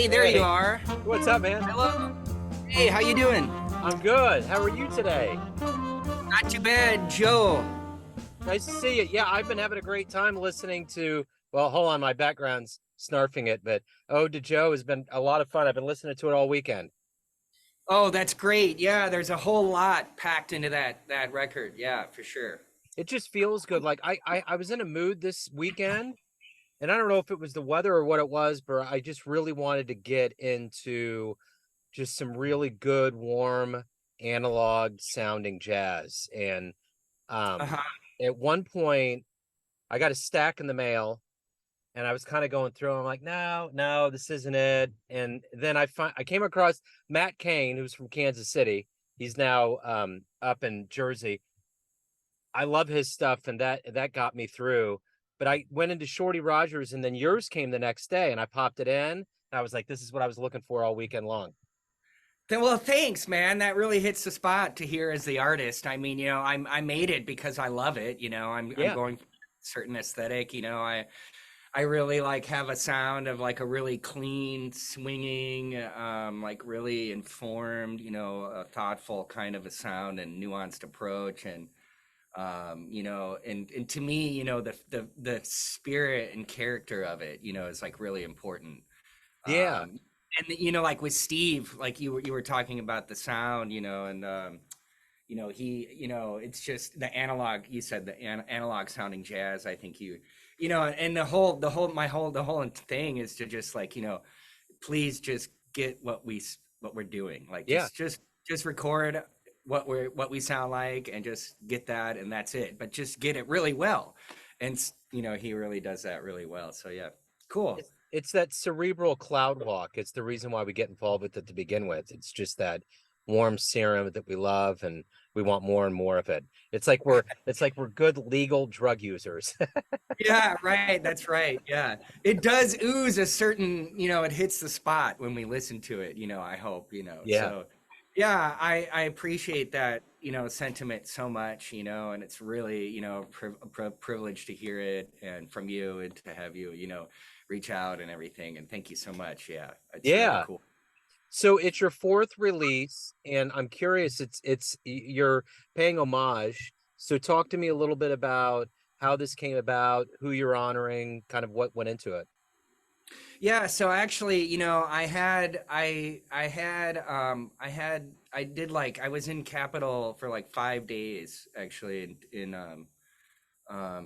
Hey, there you are. What's up, man? Hello. Hey, how you doing? I'm good. How are you today? Not too bad, Joe. Nice to see you. Yeah, I've been having a great time listening to, well, hold on, my background's snarfing it, but Ode to Joe has been a lot of fun. I've been listening to it all weekend. Oh, that's great. Yeah, there's a whole lot packed into that record. Yeah, for sure. It just feels good. Like I was in a mood this weekend, and I don't know if it was the weather or what it was, but I just really wanted to get into just some really good, warm, analog sounding jazz. And um, Uh-huh. at one point, I got a stack in the mail, and I was kind of going through. I'm like, no, this isn't it. And then I came across Matt Kane, who's from Kansas City. He's now up in Jersey. I love his stuff, and that got me through. But I went into Shorty Rogers, and then yours came the next day, and I popped it in. And I was like, this is what I was looking for all weekend long. Well, thanks, man. That really hits the spot to hear as the artist. I mean, I made it because I love it. I'm Yeah, going for a certain aesthetic. I really like have a sound of like a really clean, swinging, like really informed, a thoughtful kind of a sound and nuanced approach. And to me, the spirit and character of it, is like really important. yeah, Um, and like with Steve, like you were talking about the sound, it's just the analog. You said the analog sounding jazz. I think and the whole thing is to just like, please just get what we're doing. Like yeah. just record what we sound like and just get that and that's it. But just get it really well, and he really does that really well. So yeah, cool. It's that cerebral cloud walk. It's the reason why we get involved with it to begin with. It's just that warm serum that we love, and we want more and more of it. It's like we're good legal drug users. Yeah, right. That's right. Yeah. It does ooze a certain, it hits the spot when we listen to it, I hope, Yeah. so yeah, I appreciate that, sentiment so much, and it's really, privilege to hear it and from you and to have you, reach out and everything. And thank you so much. Yeah. It's really Yeah. cool. So it's your fourth release, and I'm curious, you're paying homage. So talk to me a little bit about how this came about, who you're honoring, kind of what went into it. Yeah, so actually, I did like I was in Capitol for like 5 days actually in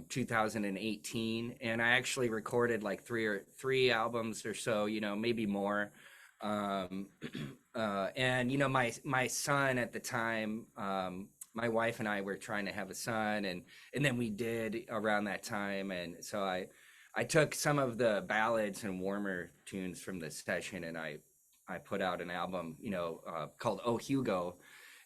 2018, and I actually recorded like three albums or so, maybe more. Um, and my son at the time, my wife and I were trying to have a son, and then we did around that time, and so I took some of the ballads and warmer tunes from this session, and I put out an album, called Oh Hugo,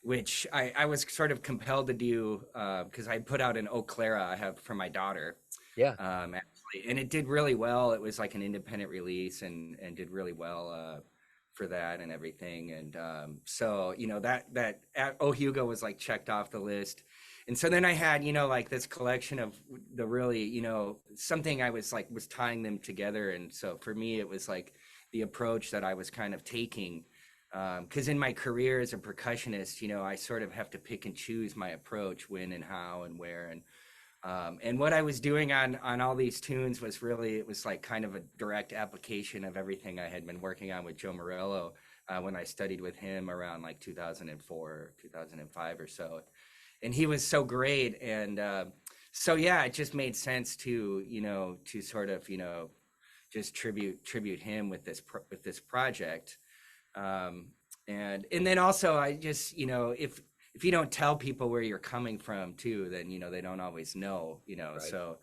which I was sort of compelled to do because I put out an Eau Clara I have for my daughter, Yeah. actually, and it did really well. It was like an independent release and did really well for that and everything. And so that Oh Hugo was like checked off the list. And so then I had, like this collection of the really, something I was tying them together. And so for me, it was like the approach that I was kind of taking. Because in my career as a percussionist, I sort of have to pick and choose my approach, when and how and where. And what I was doing on all these tunes was really, it was like kind of a direct application of everything I had been working on with Joe Morello when I studied with him around like 2004, 2005 or so. And he was so great. And so, yeah, it just made sense to sort of, just tribute him with this project. And then also I just, if you don't tell people where you're coming from too, then, they don't always know, Right. so,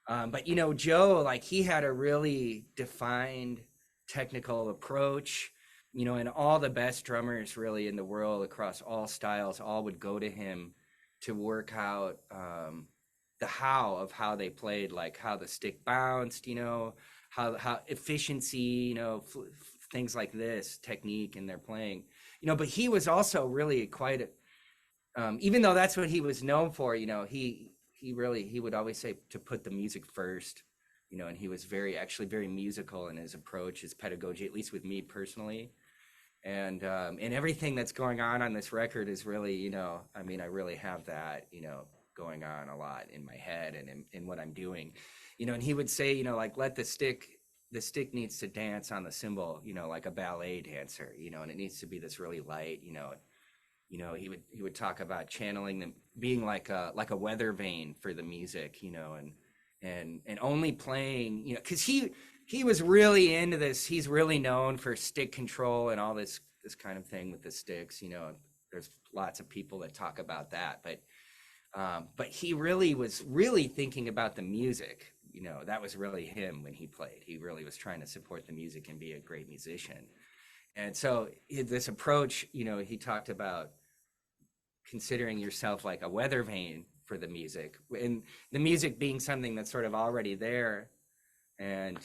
but, Joe, like he had a really defined technical approach, and all the best drummers really in the world across all styles, all would go to him to work out, the how they played, like how the stick bounced, how efficiency, things like this, technique in their playing, but he was also really quite, even though that's what he was known for, he would always say to put the music first, and he was actually very musical in his approach, his pedagogy, at least with me personally. And everything that's going on this record is really, I mean, I really have that, going on a lot in my head and in what I'm doing, and he would say, like, let the stick needs to dance on the cymbal, like a ballet dancer, and it needs to be this really light, he would talk about channeling them, being like a weather vane for the music, and only playing, because he was really into this. He's really known for stick control and all this kind of thing with the sticks. There's lots of people that talk about that, but he really was really thinking about the music. That was really him when he played. He really was trying to support the music and be a great musician. And so this approach, he talked about considering yourself like a weather vane for the music, and the music being something that's sort of already there and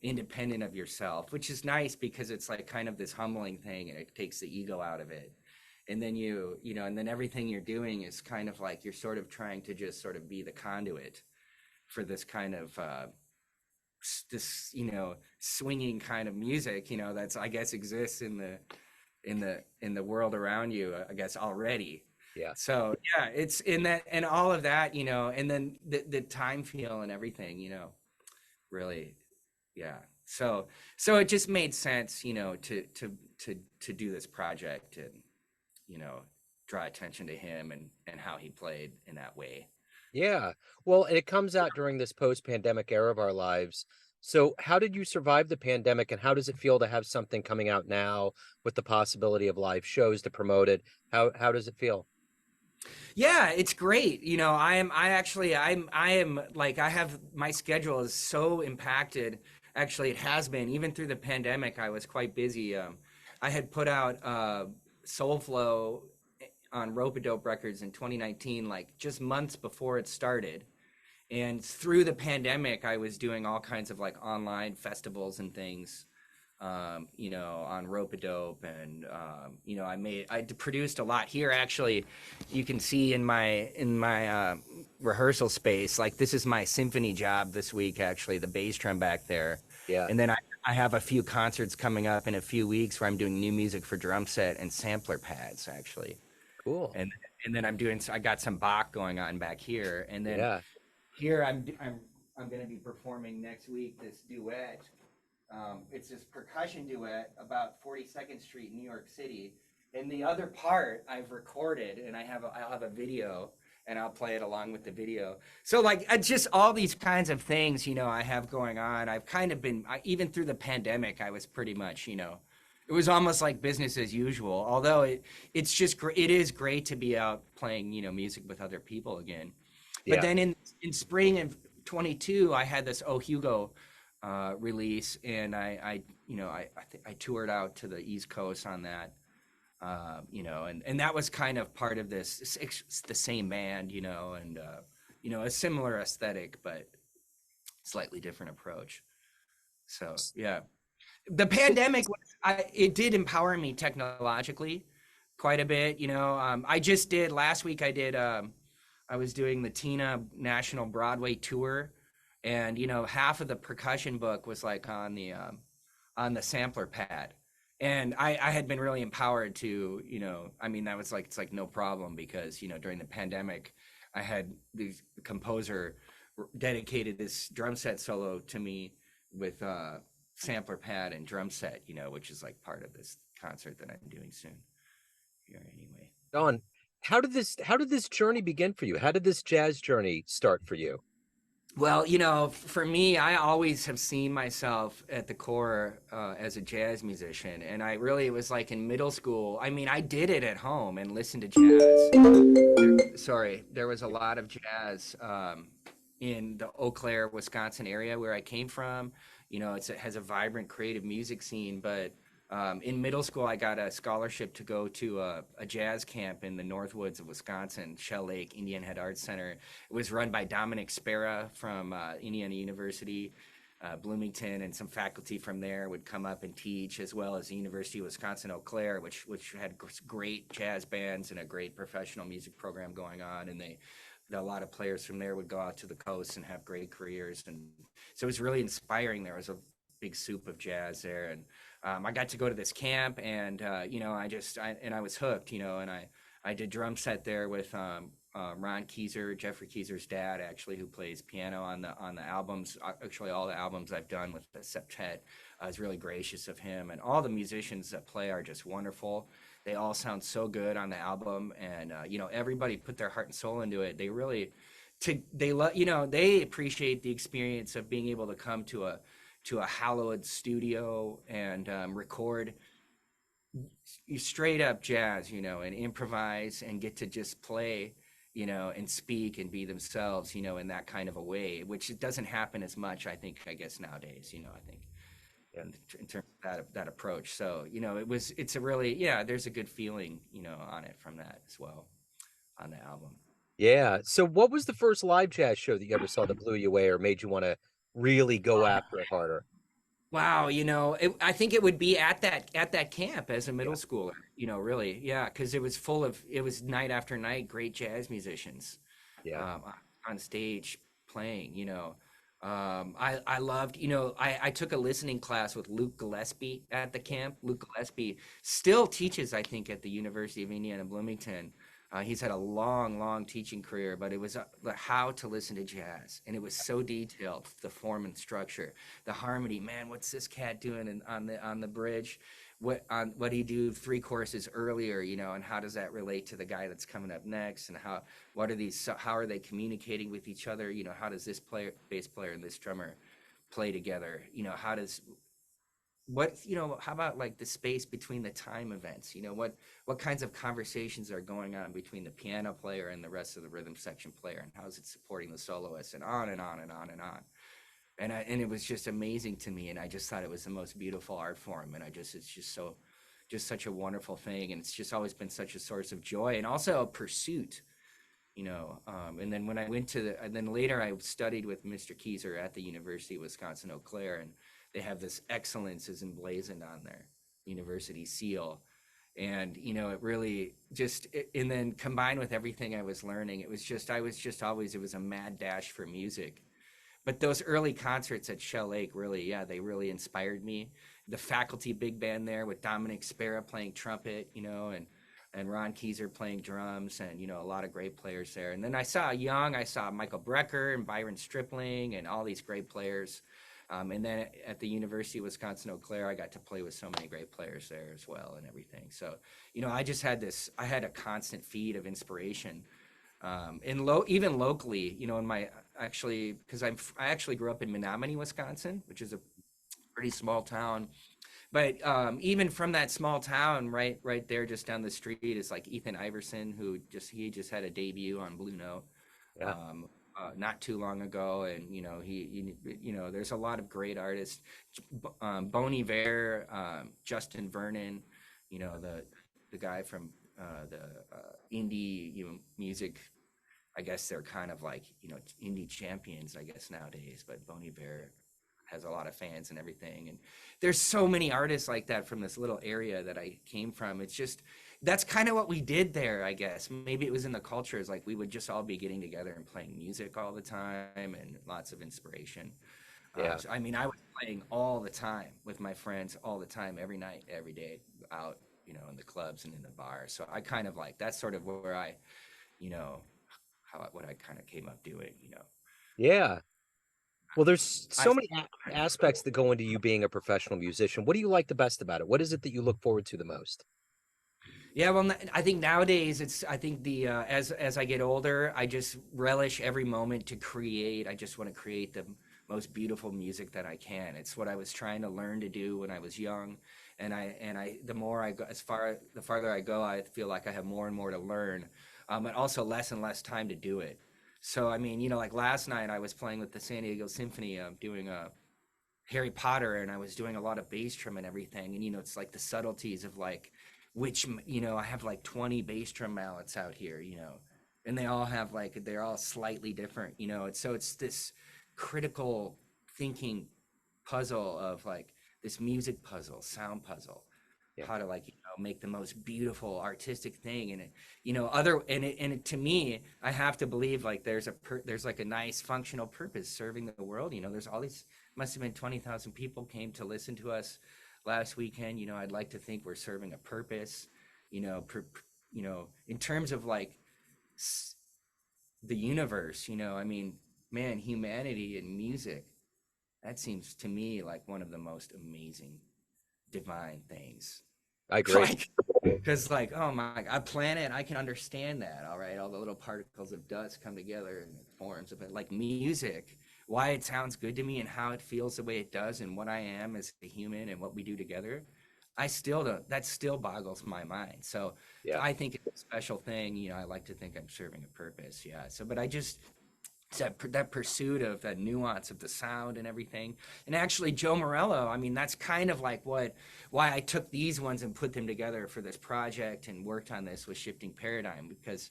independent of yourself, which is nice because it's like kind of this humbling thing, and it takes the ego out of it. And then and then everything you're doing is kind of like you're sort of trying to just sort of be the conduit for this kind of this swinging kind of music that's, I guess, exists in the world around you, I guess, already. Yeah. So yeah, it's in that, and all of that, and then the time feel and everything, really, yeah. So it just made sense, to do this project and, draw attention to him and how he played in that way. Yeah. Well, and it comes out during this post-pandemic era of our lives. So how did you survive the pandemic, and how does it feel to have something coming out now with the possibility of live shows to promote it? How does it feel? Yeah, it's great. I am like, I have, my schedule is so impacted. Actually, it has been, even through the pandemic, I was quite busy. I had put out Soul Flow on Rope-A-Dope Records in 2019, like just months before it started. And through the pandemic, I was doing all kinds of like online festivals and things, on Rope-A-Dope, and I produced a lot here. Actually, you can see in my rehearsal space, like, this is my symphony job this week. Actually, the bass drum back there, Yeah. and then I have a few concerts coming up in a few weeks where I'm doing new music for drum set and sampler pads, actually. Cool. And then I got some Bach going on back here, and then Yeah. here I'm going to be performing next week this duet. It's this percussion duet about 42nd Street, New York City. And the other part I've recorded, and I'll have a video, and I'll play it along with the video. So like, just all these kinds of things, I have going on. I've kind of been, even through the pandemic, I was pretty much, it was almost like business as usual. Although it's just it is great to be out playing, music with other people again. But Yeah. then in spring of 22, I had this Oh Hugo release, and I toured out to the East Coast on that, and that was kind of part of this. It's the same band, and a similar aesthetic, but slightly different approach. So yeah, the pandemic it did empower me technologically quite a bit. I just did last week. I was doing the Tina National Broadway tour, and half of the percussion book was like on the sampler pad, and I had been really empowered to, I mean, that was like, it's like no problem, because during the pandemic, I had the composer dedicated this drum set solo to me with sampler pad and drum set, which is like part of this concert that I'm doing soon here anyway. Don, how did this journey begin for you? How did this jazz journey start for you? Well, for me, I always have seen myself at the core as a jazz musician. And it was like in middle school. I mean, I did it at home and listened to jazz. There was a lot of jazz in the Eau Claire, Wisconsin area where I came from. It has a vibrant creative music scene, but in middle school, I got a scholarship to go to a jazz camp in the Northwoods of Wisconsin, Shell Lake Indian Head Arts Center. It was run by Dominic Spera from Indiana University, Bloomington, and some faculty from there would come up and teach, as well as the University of Wisconsin Eau Claire, which had great jazz bands and a great professional music program going on. And a lot of players from there would go out to the coast and have great careers, and so it was really inspiring. There was a big soup of jazz there, and I got to go to this camp, and I was hooked, and I did drum set there with Ron Keyser, Jeffrey Keyser's dad, actually, who plays piano on the albums. Actually, all the albums I've done with the septet is really gracious of him, and all the musicians that play are just wonderful. They all sound so good on the album, and everybody put their heart and soul into it. They really, they appreciate the experience of being able to come to a hallowed studio and record straight up jazz, and improvise and get to just play, and speak and be themselves, in that kind of a way, which it doesn't happen as much, I think, I guess nowadays, I think Yeah. in terms of that approach. So, it's a really, there's a good feeling, on it from that as well on the album. Yeah. So what was the first live jazz show that you ever saw that blew you away or made you want to really go after it harder? Wow, I think it would be at that camp as a Yeah. middle schooler, really, yeah, because it was night after night, great jazz musicians, Yeah. on stage playing. I loved, I took a listening class with Luke Gillespie at the camp. Luke Gillespie still teaches, I think, at the University of Indiana Bloomington. He's had a long, long teaching career, but it was how to listen to jazz, and it was so detailed, the form and structure, the harmony. Man, what's this cat doing on the bridge? What he do three courses earlier, and how does that relate to the guy that's coming up next? And how are they communicating with each other? How does this bass player and this drummer play together? How about like the space between the time events? What kinds of conversations are going on between the piano player and the rest of the rhythm section player, and how is it supporting the soloist, and on and on and on and on. And it was just amazing to me, and I just thought it was the most beautiful art form, and it's just such a wonderful thing, and it's just always been such a source of joy and also a pursuit. And then and then later I studied with Mr. Keyser at the University of Wisconsin Eau Claire, and they have this excellence is emblazoned on their university seal. And, it really and then combined with everything I was learning, I was just always, it was a mad dash for music. But those early concerts at Shell Lake really, yeah, they really inspired me. The faculty big band there with Dominic Spera playing trumpet, and Ron Keyser playing drums, and a lot of great players there. And then I saw Michael Brecker and Byron Stripling and all these great players. And then at the University of Wisconsin Eau Claire, I got to play with so many great players there as well and everything. So, I had a constant feed of inspiration. Even locally, in my actually, because I actually grew up in Menominee, Wisconsin, which is a pretty small town. But even from that small town, right there, just down the street, is like Ethan Iverson, he just had a debut on Blue Note, Yeah. not too long ago, and there's a lot of great artists, Bon Iver, Justin Vernon, the guy from the indie music. I guess they're kind of like, indie champions, I guess, nowadays. But Bon Iver has a lot of fans and everything. And there's so many artists like that from this little area that I came from. It's just, that's kind of what we did there, I guess. Maybe it was in the culture. It's like we would just all be getting together and playing music all the time, and lots of inspiration. Yeah. I mean, I was playing all the time with my friends, all the time, every night, every day, out, in the clubs and in the bars. So I kind of like, that's sort of where you know, what I kind of came up doing. Yeah. Well, there's I so many aspects that go into you being a professional musician. What do you like the best about it? What is it that you look forward to the most? Yeah, well, I think nowadays I think as I get older, I just relish every moment to create. I just want to create the most beautiful music that I can. It's what I was trying to learn to do when I was young, and the more I go, the farther I go, I feel like I have more and more to learn, but also less and less time to do it. So I mean, like last night I was playing with the San Diego Symphony, doing a Harry Potter, and I was doing a lot of bass drum and everything. And it's like the subtleties of like I have like 20 bass drum mallets out here, and they're all slightly different, it's this critical thinking puzzle of like this music puzzle, sound puzzle, Yeah. how to like, make the most beautiful artistic thing. And to me, I have to believe like there's like a nice functional purpose serving the world. There's all these, must have been 20,000 people came to listen to us last weekend. I'd like to think we're serving a purpose, in terms of like the universe. I mean, man, humanity and music, that seems to me like one of the most amazing divine things. I agree. Like, because like, oh my, a planet, I can understand that. All right, all the little particles of dust come together and it forms of it. Like music, why it sounds good to me and how it feels the way it does and what I am as a human and what we do together, I still don't. That still boggles my mind. So Yeah. I think it's a special thing. I like to think I'm serving a purpose. Yeah. So, but I just, it's that pursuit of that nuance of the sound and everything. And actually, Joe Morello, I mean, that's kind of like why I took these ones and put them together for this project and worked on this with Shifting Paradigm, because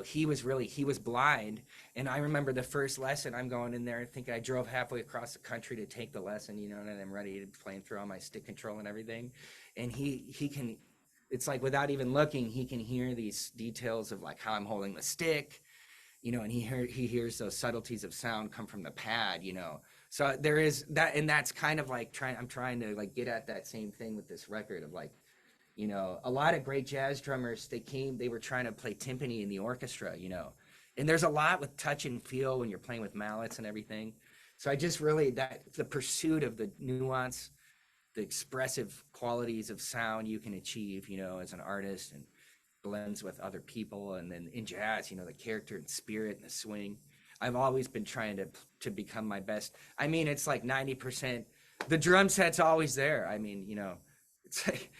he was blind. And I remember the first lesson, I'm going in there, I think I drove halfway across the country to take the lesson, and I'm ready to playing through all my stick control and everything. And he can, it's like without even looking, he can hear these details of like how I'm holding the stick, and he hears those subtleties of sound come from the pad, So there is that, and that's kind of like I'm trying to like get at that same thing with this record of like, a lot of great jazz drummers, they were trying to play timpani in the orchestra, and there's a lot with touch and feel when you're playing with mallets and everything. So I just really, that the pursuit of the nuance, the expressive qualities of sound you can achieve, as an artist, and blends with other people. And then in jazz, the character and spirit and the swing. I've always been trying to become my best. I mean, it's like 90%, the drum set's always there. I mean, it's like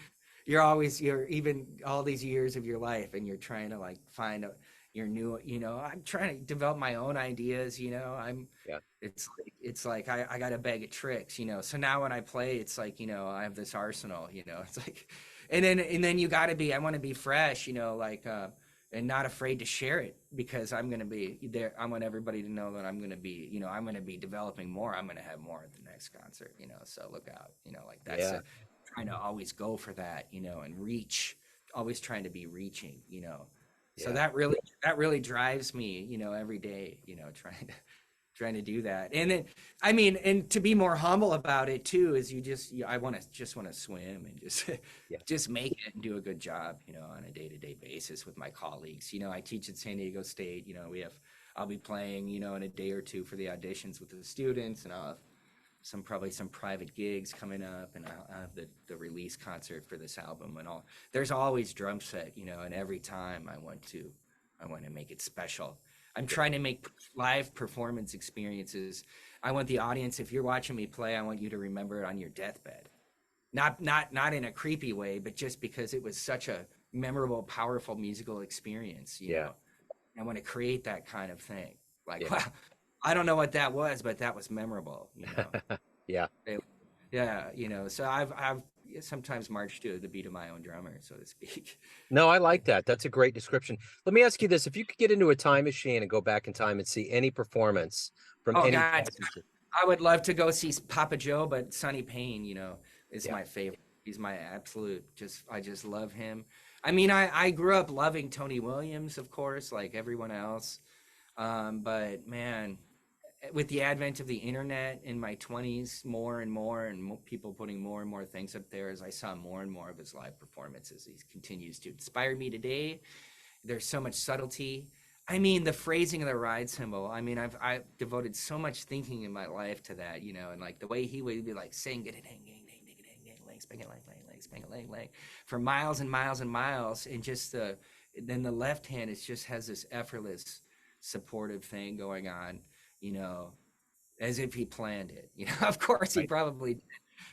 you're even all these years of your life and you're trying to like find your new, I'm trying to develop my own ideas, Yeah. it's like I got a bag of tricks, so now when I play, it's like, I have this arsenal, it's like, and then you got to be, I want to be fresh, like and not afraid to share it, because I'm going to be there. I want everybody to know that I'm going to be, I'm going to be developing more. I'm going to have more at the next concert, so look out, like that's trying to always go for that, and reach, always trying to be reaching, so that really drives me, every day, trying to do that. And then, I mean, and to be more humble about it too, is I want to swim and Yeah. just make it and do a good job, on a day-to-day basis with my colleagues. I teach at San Diego State, I'll be playing, in a day or two for the auditions with the students, and I'll have probably some private gigs coming up, and I'll have the release concert for this album and all. There's always drum set, and every time I want to make it special. I'm trying to make live performance experiences. I want the audience, if you're watching me play, I want you to remember it on your deathbed. Not in a creepy way, but just because it was such a memorable, powerful musical experience, Yeah. I want to create that kind of thing. Like, wow, I don't know what that was, but that was memorable, Yeah. Yeah, so I've sometimes marched to the beat of my own drummer, so to speak. No, I like that. That's a great description. Let me ask you this. If you could get into a time machine and go back in time and see any performance from Oh any God, jazz musician. I would love to go see Papa Joe, but Sonny Payne, is Yeah. my favorite. He's my absolute. I just love him. I mean, I grew up loving Tony Williams, of course, like everyone else. But man, with the advent of the internet in my 20s, more and more, and people putting more and more things up there, as I saw more and more of his live performances, he continues to inspire me today. There's so much subtlety. I mean, the phrasing of the ride cymbal. I mean, I've devoted so much thinking in my life to that, and like the way he would be like saying "get it, dang, dang, dang, dang, dang, dang, lang, spang it, lang, lang, lang, spang it, lang, lang," for miles and miles and miles, and just then the left hand, it just has this effortless, supportive thing going on, as if he planned it. Of course he Right. probably did,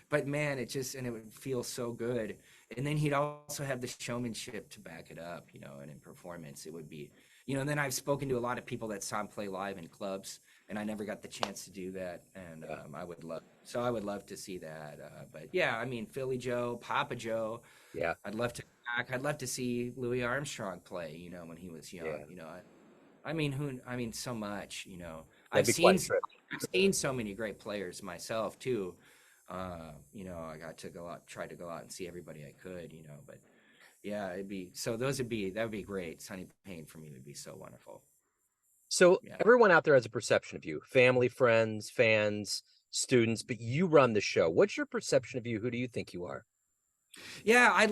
but man, and it would feel so good. And then he'd also have the showmanship to back it up, and in performance, it would be, and then I've spoken to a lot of people that saw him play live in clubs, and I never got the chance to do that. And Yeah. I would love to see that. But yeah, I mean, Philly Joe, Papa Joe, Yeah. I'd love to I'd love to see Louis Armstrong play, when he was young, Yeah. I mean, so much, That'd I've be quite seen, a trip. I've seen so many great players myself too. I got to go out, try to go out and see everybody I could, but yeah, that would be great. Sunny Pain for me would be so wonderful. So Yeah. everyone out there has a perception of you, family, friends, fans, students, but you run the show. What's your perception of you? Who do you think you are? Yeah, I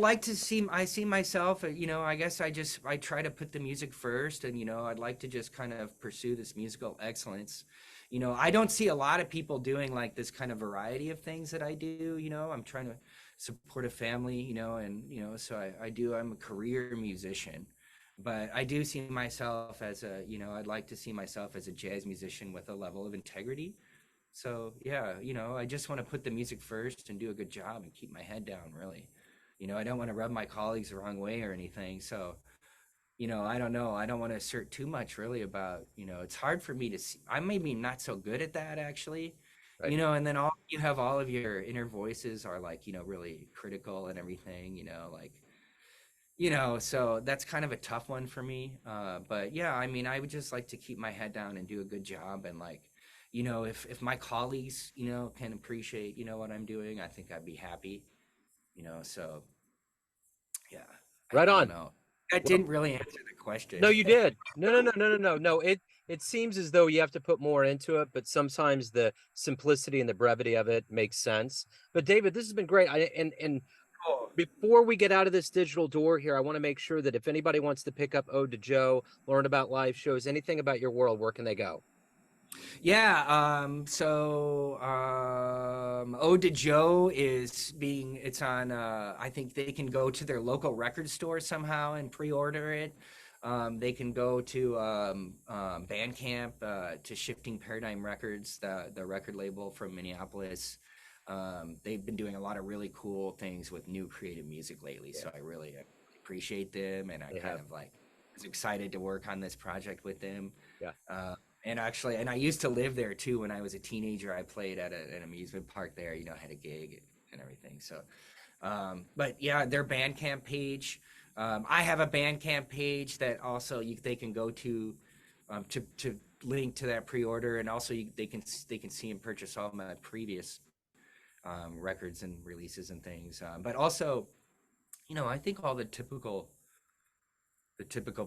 see myself, I guess I try to put the music first, and, I'd like to just kind of pursue this musical excellence. I don't see a lot of people doing like this kind of variety of things that I do. I'm trying to support a family, and, so I'm a career musician, but I do see myself as I'd like to see myself as a jazz musician with a level of integrity. So yeah, I just want to put the music first and do a good job and keep my head down, really. I don't want to rub my colleagues the wrong way or anything. So, I don't know. I don't want to assert too much really about, it's hard for me to see. I'm maybe not so good at that actually, Right. and then you have all of your inner voices are like, really critical and everything, like, so that's kind of a tough one for me. But yeah, I mean, I would just like to keep my head down and do a good job. And like, if my colleagues, can appreciate, what I'm doing, I think I'd be happy, so yeah, Right I don't on. know. That Well, didn't really answer the question. no, you did. No. It seems as though you have to put more into it, but sometimes the simplicity and the brevity of it makes sense. But David, this has been great. And Cool. before we get out of this digital door here, I want to make sure that if anybody wants to pick up Ode to Joe, learn about live shows, anything about your world, where can they go? Yeah, Ode to Joe it's on, I think they can go to their local record store somehow and pre-order it. They can go to Bandcamp, to Shifting Paradigm Records, the record label from Minneapolis. They've been doing a lot of really cool things with new creative music lately, Yeah, so I really appreciate them, and I they kind have. of like was excited to work on this project with them. Yeah. And I used to live there too when I was a teenager. I played at an amusement park there, had a gig and everything. So, but yeah, their Bandcamp page. I have a Bandcamp page that also they can go to link to that pre-order, and also they can see and purchase all my previous records and releases and things. But also, I think all the typical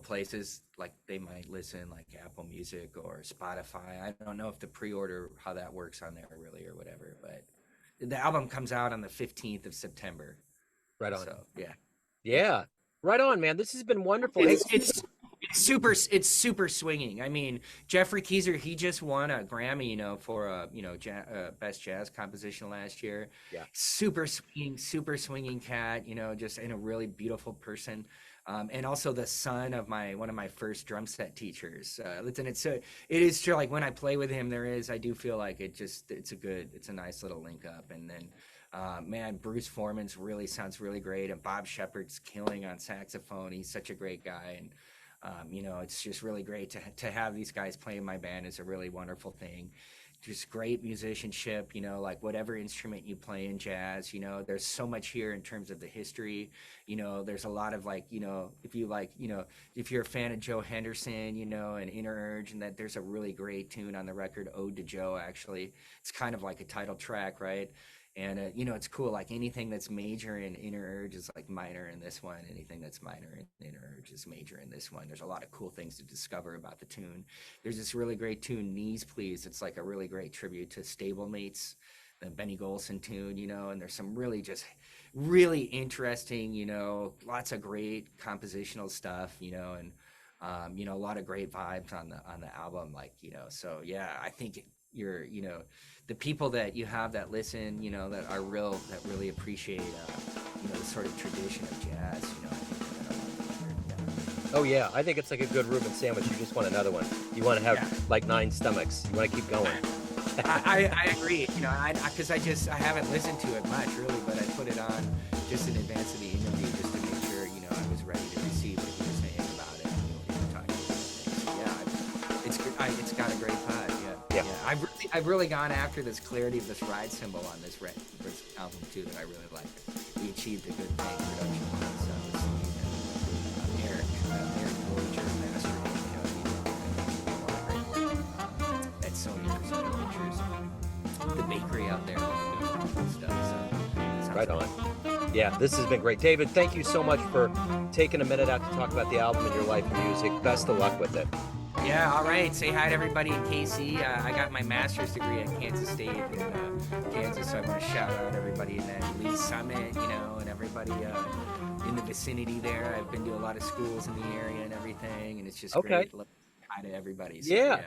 places like they might listen, like Apple Music or Spotify. I don't know if the pre-order how that works on there really or whatever, but the album comes out on the 15th of September. Right on. So yeah. Yeah. Right on, man. This has been wonderful. Hey, It's super swinging. I mean, Jeffrey Keyser, he just won a Grammy, for best jazz composition last year. yeah. Super swinging cat. Just in a really beautiful person. And also the son of one of my first drum set teachers. It is true. Like when I play with him, I do feel like it's a nice little link up. And then, man, Bruce Foreman's really sounds really great, and Bob Shepard's killing on saxophone. He's such a great guy, and it's just really great to have these guys play in my band is a really wonderful thing. Just great musicianship, like whatever instrument you play in jazz, there's so much here in terms of the history. There's a lot of like, if you're a fan of Joe Henderson, and Inner Urge, and that there's a really great tune on the record, Ode to Joe, actually. It's kind of like a title track, right? And, it's cool. Like anything that's major in Inner Urge is like minor in this one. Anything that's minor in Inner Urge is major in this one. There's a lot of cool things to discover about the tune. There's this really great tune, Knees Please. It's like a really great tribute to Stablemates, the Benny Golson tune, and there's some really interesting, lots of great compositional stuff, and, a lot of great vibes on the album. Like, so yeah, I think the people that you have that listen, that are that really appreciate, the sort of tradition of jazz, I think they're gonna like it. Oh yeah. I think it's like a good Reuben sandwich. You just want another one. You want to have like 9 stomachs. You want to keep going. I agree, because I haven't listened to it much really, but I put it on just in advance of the interview just to make sure, I was ready to receive what you were saying about it. And talking about things. So, yeah, it's got a great vibe. Yeah. I've really gone after this clarity of this ride cymbal on this album too that I really like. We achieved a good thing production. So Eric Voyager mastering, at Sony for Sony Pictures, the bakery out there, doing cool stuff. Right on. Yeah, this has been great. David, thank you so much for taking a minute out to talk about the album and your life and music. Best of luck with it. Yeah, all right. Say hi to everybody in KC. I got my master's degree at Kansas State in Kansas, so I want to shout out everybody in that Lee Summit, you know, and everybody in the vicinity there. I've been to a lot of schools in the area and everything, and it's just Okay. great. Hi to everybody. So, Yeah.